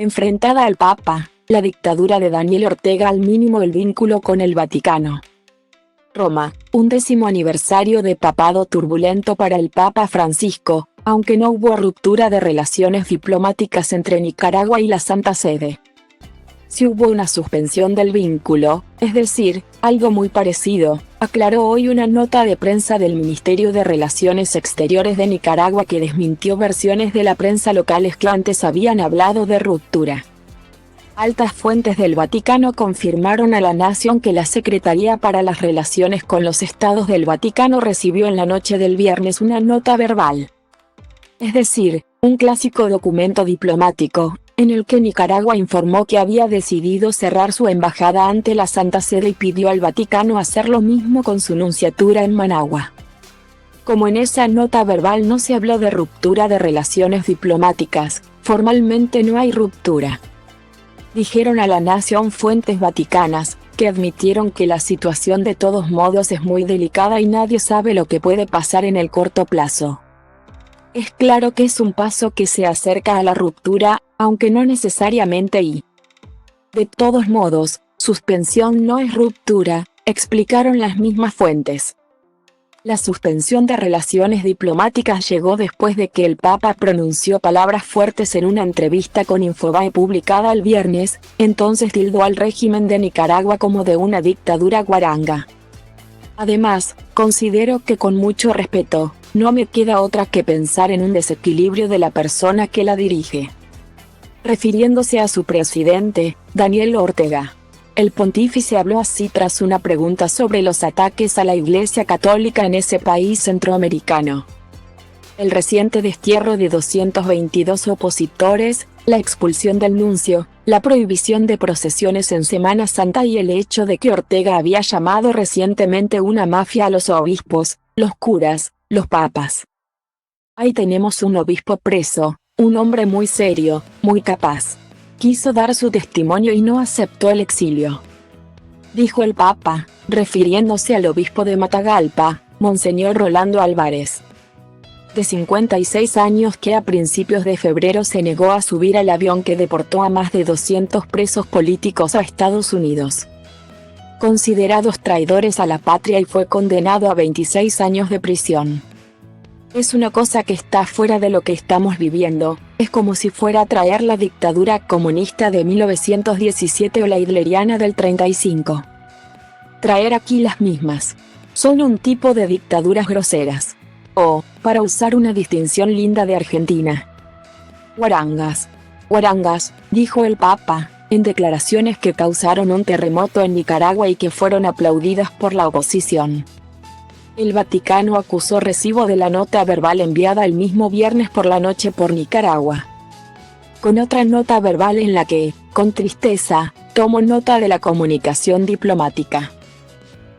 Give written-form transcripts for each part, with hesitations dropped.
Enfrentada al Papa, la dictadura de Daniel Ortega al mínimo el vínculo con el Vaticano. Roma, 11º aniversario de papado turbulento para el Papa Francisco, aunque no hubo ruptura de relaciones diplomáticas entre Nicaragua y la Santa Sede. Sí hubo una suspensión del vínculo, es decir, algo muy parecido, aclaró hoy una nota de prensa del Ministerio de Relaciones Exteriores de Nicaragua que desmintió versiones de la prensa locales que antes habían hablado de ruptura. Altas fuentes del Vaticano confirmaron a La Nación que la Secretaría para las Relaciones con los Estados del Vaticano recibió en la noche del viernes una nota verbal. Es decir, un clásico documento diplomático, en el que Nicaragua informó que había decidido cerrar su embajada ante la Santa Sede y pidió al Vaticano hacer lo mismo con su nunciatura en Managua. Como en esa nota verbal no se habló de ruptura de relaciones diplomáticas, formalmente no hay ruptura. Dijeron a La Nación fuentes vaticanas, que admitieron que la situación de todos modos es muy delicada y nadie sabe lo que puede pasar en el corto plazo. Es claro que es un paso que se acerca a la ruptura, aunque no necesariamente y. De todos modos, suspensión no es ruptura, explicaron las mismas fuentes. La suspensión de relaciones diplomáticas llegó después de que el Papa pronunció palabras fuertes en una entrevista con Infobae publicada el viernes, entonces tildó al régimen de Nicaragua como de una dictadura guaranga. Además, considero que con mucho respeto, no me queda otra que pensar en un desequilibrio de la persona que la dirige. Refiriéndose a su presidente, Daniel Ortega. El pontífice habló así tras una pregunta sobre los ataques a la Iglesia Católica en ese país centroamericano. El reciente destierro de 222 opositores, la expulsión del nuncio, la prohibición de procesiones en Semana Santa y el hecho de que Ortega había llamado recientemente una mafia a los obispos, los curas, los papas. Ahí tenemos un obispo preso, un hombre muy serio, muy capaz. Quiso dar su testimonio y no aceptó el exilio. Dijo el Papa, refiriéndose al obispo de Matagalpa, Monseñor Rolando Álvarez, de 56 años, que a principios de febrero se negó a subir al avión que deportó a más de 200 presos políticos a Estados Unidos. Considerados traidores a la patria, y fue condenado a 26 años de prisión. Es una cosa que está fuera de lo que estamos viviendo, es como si fuera a traer la dictadura comunista de 1917 o la hitleriana del 35. Traer aquí las mismas. Son un tipo de dictaduras groseras. O, para usar una distinción linda de Argentina, guarangas. Guarangas, dijo el Papa, en declaraciones que causaron un terremoto en Nicaragua y que fueron aplaudidas por la oposición. El Vaticano acusó recibo de la nota verbal enviada el mismo viernes por la noche por Nicaragua. Con otra nota verbal en la que, con tristeza, tomó nota de la comunicación diplomática.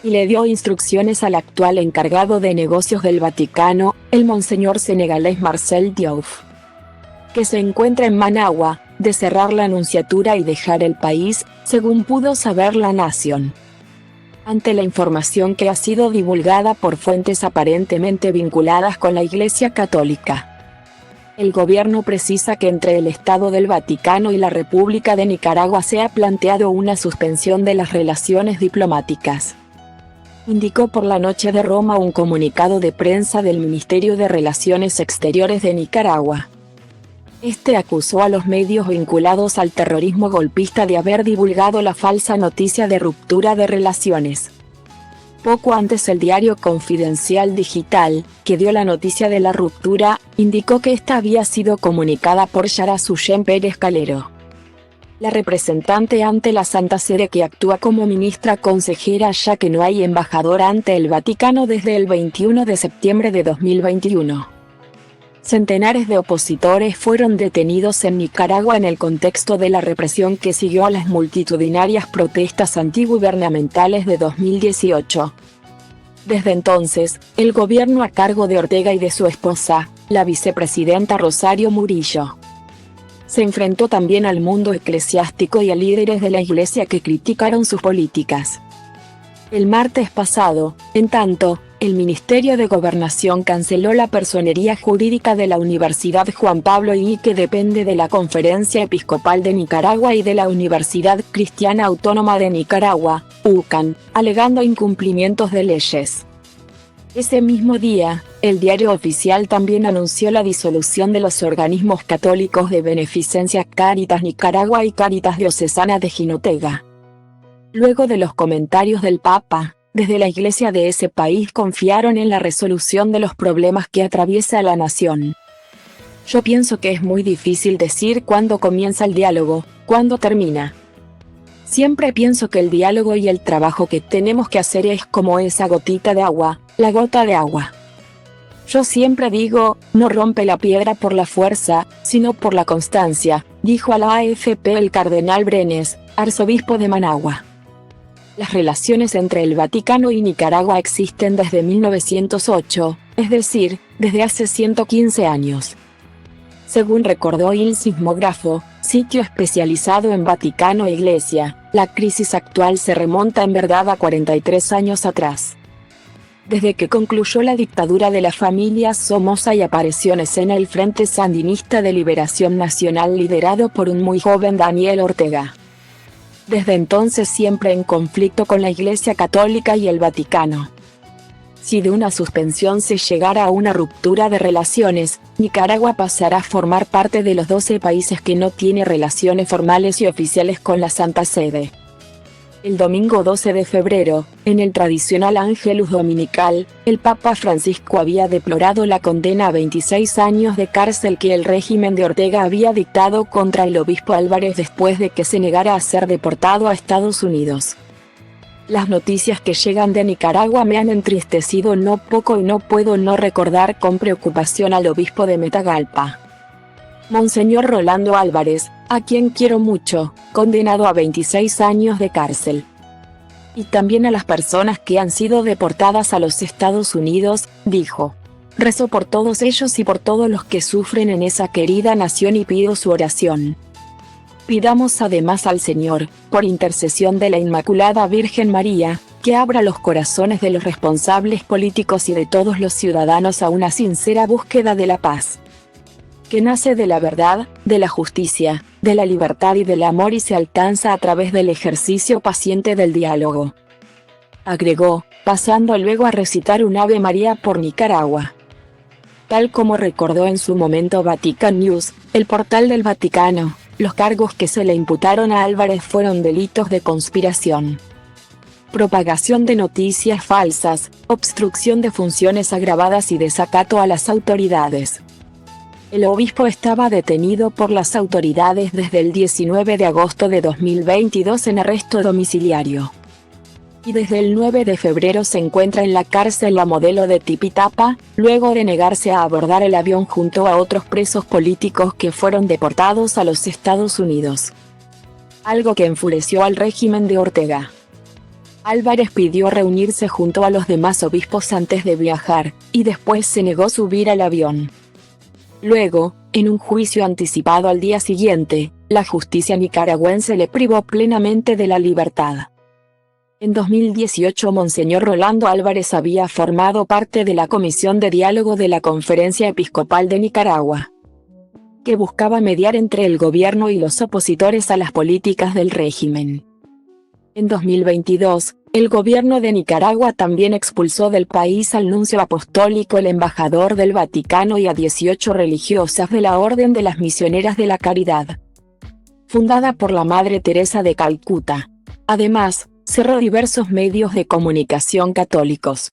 Y le dio instrucciones al actual encargado de negocios del Vaticano, el monseñor senegalés Marcel Diouf, que se encuentra en Managua, de cerrar la nunciatura y dejar el país, según pudo saber La Nación. Ante la información que ha sido divulgada por fuentes aparentemente vinculadas con la Iglesia Católica, el gobierno precisa que entre el Estado del Vaticano y la República de Nicaragua se ha planteado una suspensión de las relaciones diplomáticas. Indicó por la noche de Roma un comunicado de prensa del Ministerio de Relaciones Exteriores de Nicaragua. Este acusó a los medios vinculados al terrorismo golpista de haber divulgado la falsa noticia de ruptura de relaciones. Poco antes, el diario Confidencial Digital, que dio la noticia de la ruptura, indicó que esta había sido comunicada por Yara Suyen Pérez Calero, la representante ante la Santa Sede, que actúa como ministra consejera ya que no hay embajadora ante el Vaticano desde el 21 de septiembre de 2021. Centenares de opositores fueron detenidos en Nicaragua en el contexto de la represión que siguió a las multitudinarias protestas antigubernamentales de 2018. Desde entonces, el gobierno a cargo de Ortega y de su esposa, la vicepresidenta Rosario Murillo, se enfrentó también al mundo eclesiástico y a líderes de la Iglesia que criticaron sus políticas. El martes pasado, en tanto, el Ministerio de Gobernación canceló la personería jurídica de la Universidad Juan Pablo II, que depende de la Conferencia Episcopal de Nicaragua y de la Universidad Cristiana Autónoma de Nicaragua, UCAN, alegando incumplimientos de leyes. Ese mismo día, el Diario Oficial también anunció la disolución de los organismos católicos de beneficencia Cáritas Nicaragua y Cáritas Diocesana de Jinotega. Luego de los comentarios del Papa, desde la iglesia de ese país confiaron en la resolución de los problemas que atraviesa la nación. Yo pienso que es muy difícil decir cuándo comienza el diálogo, cuándo termina. Siempre pienso que el diálogo y el trabajo que tenemos que hacer es como esa gotita de agua, la gota de agua. Yo siempre digo, no rompe la piedra por la fuerza, sino por la constancia, dijo a la AFP el cardenal Brenes, arzobispo de Managua. Las relaciones entre el Vaticano y Nicaragua existen desde 1908, es decir, desde hace 115 años. Según recordó Il Sismógrafo, sitio especializado en Vaticano e Iglesia, la crisis actual se remonta en verdad a 43 años atrás. Desde que concluyó la dictadura de la familia Somoza y apareció en escena el Frente Sandinista de Liberación Nacional liderado por un muy joven Daniel Ortega. Desde entonces siempre en conflicto con la Iglesia Católica y el Vaticano. Si de una suspensión se llegara a una ruptura de relaciones, Nicaragua pasará a formar parte de los 12 países que no tiene relaciones formales y oficiales con la Santa Sede. El domingo 12 de febrero, en el tradicional Ángelus Dominical, el Papa Francisco había deplorado la condena a 26 años de cárcel que el régimen de Ortega había dictado contra el obispo Álvarez después de que se negara a ser deportado a Estados Unidos. Las noticias que llegan de Nicaragua me han entristecido no poco y no puedo no recordar con preocupación al obispo de Metagalpa, Monseñor Rolando Álvarez, a quien quiero mucho, condenado a 26 años de cárcel. Y también a las personas que han sido deportadas a los Estados Unidos, dijo. Rezo por todos ellos y por todos los que sufren en esa querida nación y pido su oración. Pidamos además al Señor, por intercesión de la Inmaculada Virgen María, que abra los corazones de los responsables políticos y de todos los ciudadanos a una sincera búsqueda de la paz, que nace de la verdad, de la justicia, de la libertad y del amor y se alcanza a través del ejercicio paciente del diálogo. Agregó, pasando luego a recitar un Ave María por Nicaragua. Tal como recordó en su momento Vatican News, el portal del Vaticano, los cargos que se le imputaron a Álvarez fueron delitos de conspiración, propagación de noticias falsas, obstrucción de funciones agravadas y desacato a las autoridades. El obispo estaba detenido por las autoridades desde el 19 de agosto de 2022 en arresto domiciliario. Y desde el 9 de febrero se encuentra en la cárcel La Modelo de Tipitapa, luego de negarse a abordar el avión junto a otros presos políticos que fueron deportados a los Estados Unidos. Algo que enfureció al régimen de Ortega. Álvarez pidió reunirse junto a los demás obispos antes de viajar, y después se negó subir al avión. Luego, en un juicio anticipado al día siguiente, la justicia nicaragüense le privó plenamente de la libertad. En 2018 Monseñor Rolando Álvarez había formado parte de la Comisión de Diálogo de la Conferencia Episcopal de Nicaragua, que buscaba mediar entre el gobierno y los opositores a las políticas del régimen. En 2022, el gobierno de Nicaragua también expulsó del país al nuncio apostólico, el embajador del Vaticano y a 18 religiosas de la Orden de las Misioneras de la Caridad, fundada por la Madre Teresa de Calcuta. Además, cerró diversos medios de comunicación católicos.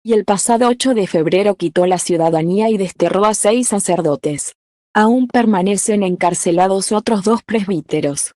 Y el pasado 8 de febrero quitó la ciudadanía y desterró a 6 sacerdotes. Aún permanecen encarcelados otros 2 presbíteros.